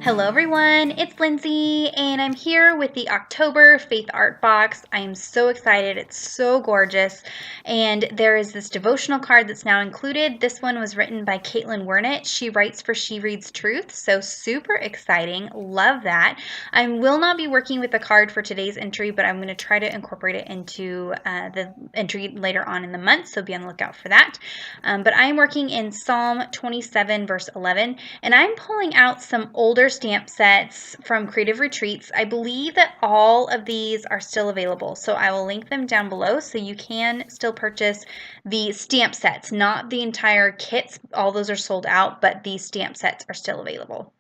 Hello everyone, it's Lindsay and I'm here with the October Faith Art Box. I am so excited, it's so gorgeous, and there is this devotional card that's now included. This one was written by Caitlin Wernett. She writes for She Reads Truth, so super exciting, love that. I will not be working with the card for today's entry, but I'm going to try to incorporate it into the entry later on in the month, so be on the lookout for that. But I'm working in Psalm 27 verse 11, and I'm pulling out some older stamp sets from Creative Retreats. I believe that all of these are still available, so I will link them down below so you can still purchase the stamp sets, not the entire kits. All those are sold out, but these stamp sets are still available.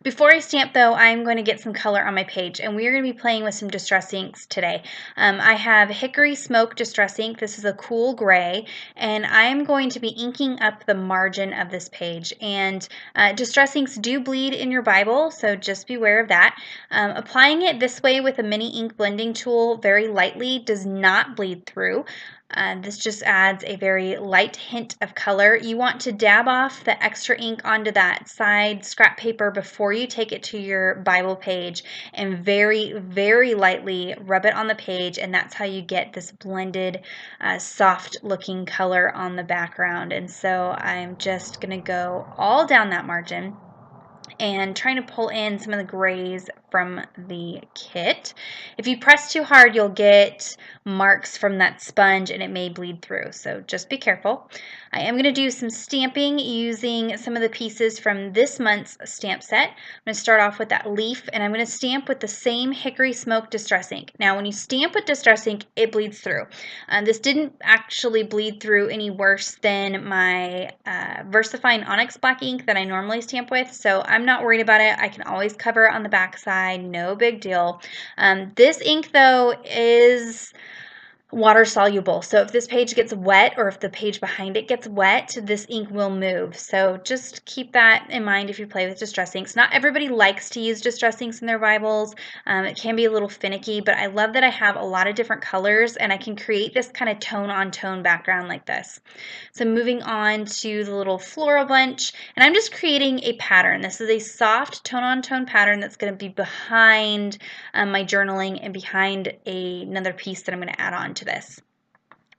Before I stamp though, I'm going to get some color on my page, and we are going to be playing with some distress inks today. I have Hickory Smoke Distress Ink. This is a cool gray, and I am going to be inking up the margin of this page. And distress inks do bleed in your Bible, so just beware of that. Applying it this way with a mini ink blending tool very lightly does not bleed through. This just adds a very light hint of color. You want to dab off the extra ink onto that side scrap paper before you take it to your Bible page, and very, very lightly rub it on the page, and that's how you get this blended, soft looking color on the background. And so I'm just going to go all down that margin and trying to pull in some of the grays from the kit. If you press too hard, you'll get marks from that sponge and it may bleed through, so just be careful. I am going to do some stamping using some of the pieces from this month's stamp set. I'm going to start off with that leaf, and I'm going to stamp with the same Hickory Smoke Distress Ink. Now when you stamp with Distress Ink, it bleeds through. This didn't actually bleed through any worse than my VersaFine Onyx Black ink that I normally stamp with, so I'm not worried about it. I can always cover it on the back side, no big deal. This ink though is water soluble, so if this page gets wet or if the page behind it gets wet, this ink will move. So just keep that in mind if you play with distress inks. Not everybody likes to use distress inks in their Bibles. It can be a little finicky, but I love that I have a lot of different colors and I can create this kind of tone on tone background like this. So moving on to the little floral bunch, and I'm just creating a pattern. This is a soft tone on tone pattern that's going to be behind my journaling and behind another piece that I'm going to add on to this.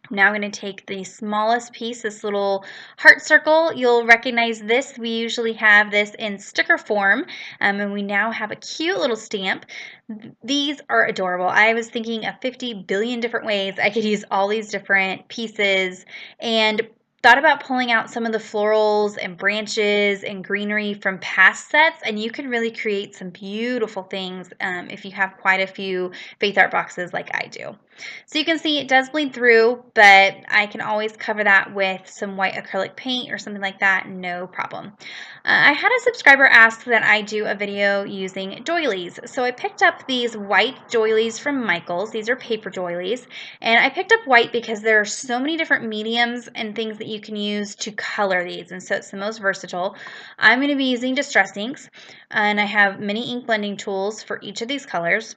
Now I'm going to take the smallest piece, this little heart circle. You'll recognize this. We usually have this in sticker form, and we now have a cute little stamp. These are adorable. I was thinking of 50 billion different ways I could use all these different pieces, and thought about pulling out some of the florals and branches and greenery from past sets, and you can really create some beautiful things if you have quite a few Faith Art boxes like I do. So you can see it does bleed through, but I can always cover that with some white acrylic paint or something like that, no problem. I had a subscriber ask that I do a video using doilies, so I picked up these white doilies from Michaels. These are paper doilies, and I picked up white because there are so many different mediums and things that you can use to color these, and so it's the most versatile. I'm going to be using distress inks, and I have many ink blending tools for each of these colors.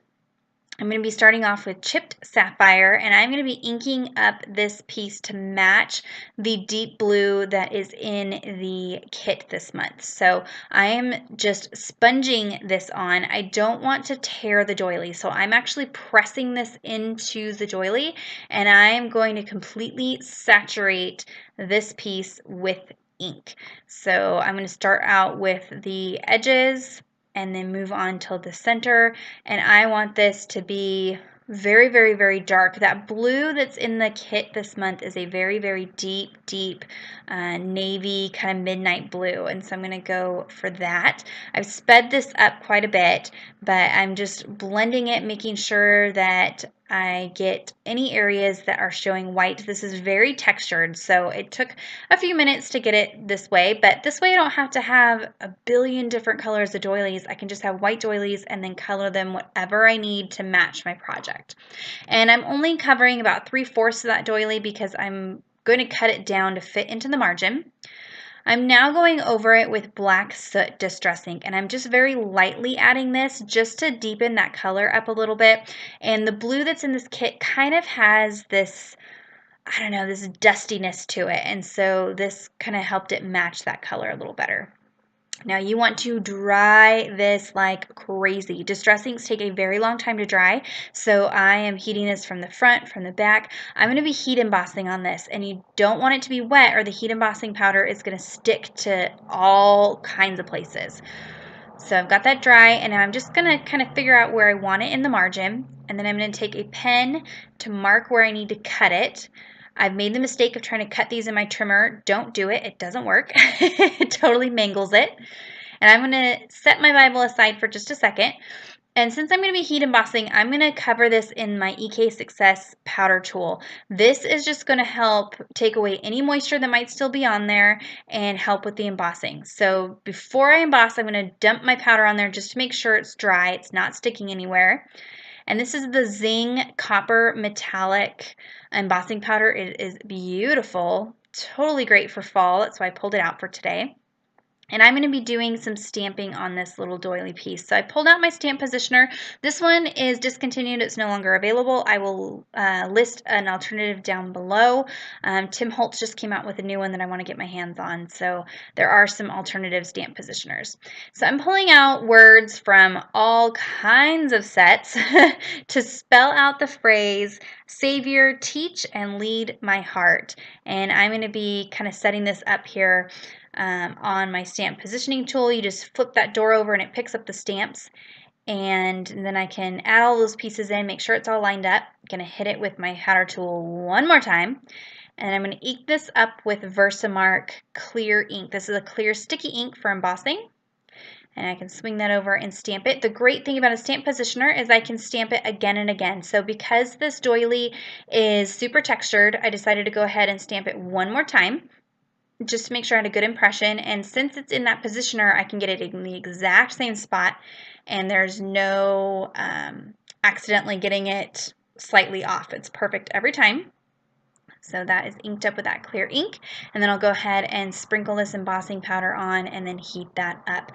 I'm going to be starting off with chipped sapphire, and I'm going to be inking up this piece to match the deep blue that is in the kit this month. So I am just sponging this on. I don't want to tear the doily, so I'm actually pressing this into the doily, and I am going to completely saturate this piece with ink. So I'm going to start out with the edges and then move on till the center, and I want this to be very, very, very dark. That blue that's in the kit this month is a very, very deep, deep navy kind of midnight blue, and so I'm going to go for that. I've sped this up quite a bit, but I'm just blending it, making sure that I get any areas that are showing white. This is very textured, so it took a few minutes to get it this way, but this way I don't have to have a billion different colors of doilies. I can just have white doilies and then color them whatever I need to match my project. And I'm only covering about 3/4 of that doily because I'm going to cut it down to fit into the margin. I'm now going over it with black soot distress ink, and I'm just very lightly adding this just to deepen that color up a little bit. And the blue that's in this kit kind of has this, I don't know, this dustiness to it, and so this kind of helped it match that color a little better. Now you want to dry this like crazy. Distress inks take a very long time to dry, so I am heating this from the front, from the back. I'm going to be heat embossing on this, and you don't want it to be wet or the heat embossing powder is going to stick to all kinds of places. So I've got that dry, and now I'm just going to kind of figure out where I want it in the margin, and then I'm going to take a pen to mark where I need to cut it. I've made the mistake of trying to cut these in my trimmer. Don't do it. It doesn't work. It totally mangles it. And I'm going to set my Bible aside for just a second. And since I'm going to be heat embossing, I'm going to cover this in my EK Succes powder tool. This is just going to help take away any moisture that might still be on there and help with the embossing. So before I emboss, I'm going to dump my powder on there just to make sure it's dry. It's not sticking anywhere. And this is the Zing Copper Metallic embossing powder. It is beautiful, totally great for fall. That's why I pulled it out for today. And I'm going to be doing some stamping on this little doily piece. So I pulled out my stamp positioner. This one is discontinued. It's no longer available. I will list an alternative down below. Tim Holtz just came out with a new one that I want to get my hands on. So there are some alternative stamp positioners. So I'm pulling out words from all kinds of sets to spell out the phrase, Savior, teach and lead my heart. And I'm going to be kind of setting this up here on my stamp positioning tool. You just flip that door over and it picks up the stamps, and then I can add all those pieces in, make sure it's all lined up. I'm going to hit it with my powder tool one more time, and I'm going to ink this up with Versamark clear ink. This is a clear sticky ink for embossing, and I can swing that over and stamp it. The great thing about a stamp positioner is I can stamp it again and again. So because this doily is super textured, I decided to go ahead and stamp it one more time, just to make sure I had a good impression. And since it's in that positioner, I can get it in the exact same spot, and there's no accidentally getting it slightly off. It's perfect every time. So that is inked up with that clear ink, and then I'll go ahead and sprinkle this embossing powder on and then heat that up.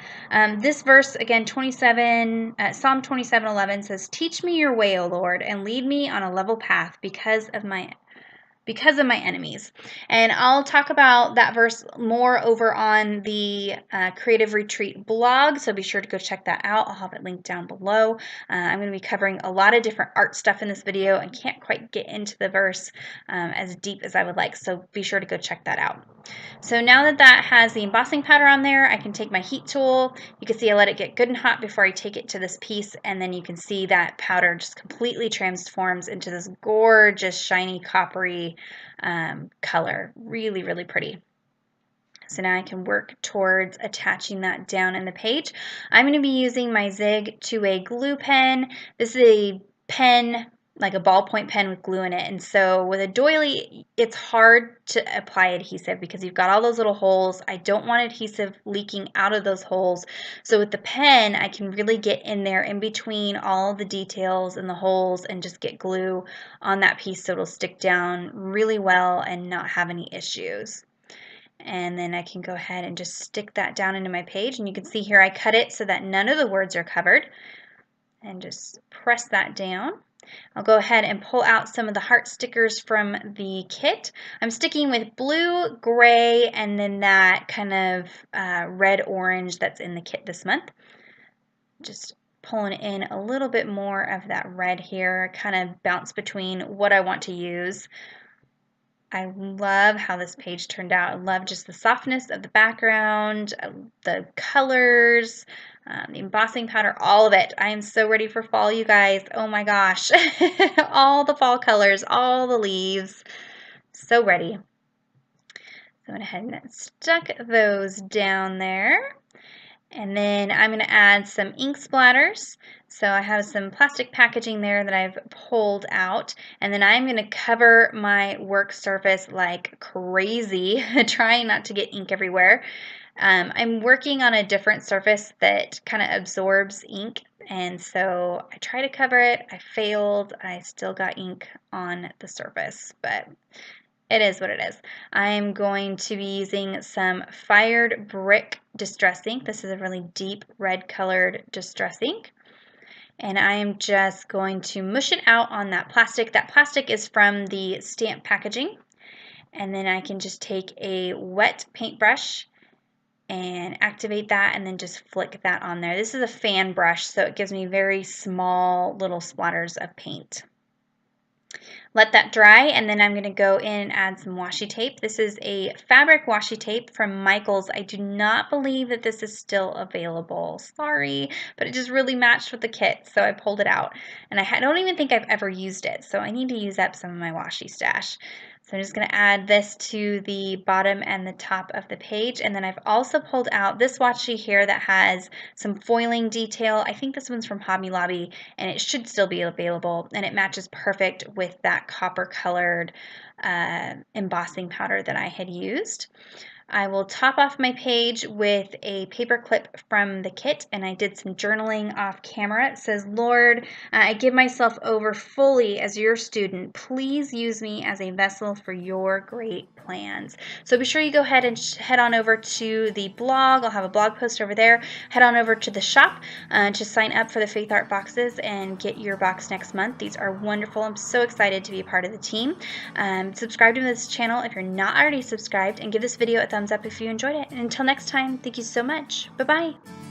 This verse, again, Psalm 27:11 says, "Teach me your way, O Lord, and lead me on a level path because of my enemies." And I'll talk about that verse more over on the Creative Retreat blog, so be sure to go check that out. I'll have it linked down below. I'm going to be covering a lot of different art stuff in this video and can't quite get into the verse as deep as I would like, so be sure to go check that out. So now that that has the embossing powder on there, I can take my heat tool. You can see I let it get good and hot before I take it to this piece, and then you can see that powder just completely transforms into this gorgeous shiny coppery color. Really, really pretty. So now I can work towards attaching that down in the page. I'm going to be using my Zig 2A glue pen. This is a pen, like a ballpoint pen with glue in it. And so with a doily, it's hard to apply adhesive because you've got all those little holes. I don't want adhesive leaking out of those holes. So with the pen, I can really get in there in between all the details and the holes and just get glue on that piece so it'll stick down really well and not have any issues. And then I can go ahead and just stick that down into my page, and you can see here I cut it so that none of the words are covered, and just press that down. I'll go ahead and pull out some of the heart stickers from the kit. I'm sticking with blue, gray, and then that kind of red-orange that's in the kit this month. Just pulling in a little bit more of that red here, kind of bounce between what I want to use. I love how this page turned out. I love just the softness of the background, the colors, the embossing powder, all of it. I am so ready for fall, you guys. Oh my gosh. All the fall colors, all the leaves. So ready. So I went ahead and stuck those down there. And then I'm going to add some ink splatters. So I have some plastic packaging there that I've pulled out. And then I'm going to cover my work surface like crazy, trying not to get ink everywhere. I'm working on a different surface that kind of absorbs ink. And so I try to cover it. I failed. I still got ink on the surface, but it is what it is. I'm going to be using some Fired Brick Distress Ink. This is a really deep red colored Distress Ink. And I am just going to mush it out on that plastic. That plastic is from the stamp packaging. And then I can just take a wet paintbrush and activate that, and then just flick that on there. This is a fan brush, so it gives me very small little splatters of paint. Let that dry, and then I'm going to go in and add some washi tape. This is a fabric washi tape from Michaels. I do not believe that this is still available. Sorry, but it just really matched with the kit, so I pulled it out. And I don't even think I've ever used it, so I need to use up some of my washi stash. So I'm just going to add this to the bottom and the top of the page. And then I've also pulled out this washi here that has some foiling detail. I think this one's from Hobby Lobby, and it should still be available. And it matches perfect with that copper colored embossing powder that I had used. I will top off my page with a paper clip from the kit, and I did some journaling off camera. It says, Lord, I give myself over fully as your student. Please use me as a vessel for your great plans. So be sure you go ahead and head on over to the blog. I'll have a blog post over there. Head on over to the shop to sign up for the Faith Art boxes and get your box next month. These are wonderful. I'm so excited to be a part of the team. Subscribe to this channel if you're not already subscribed, and give this video a thumbs up if you enjoyed it. And until next time, thank you so much. Bye-bye.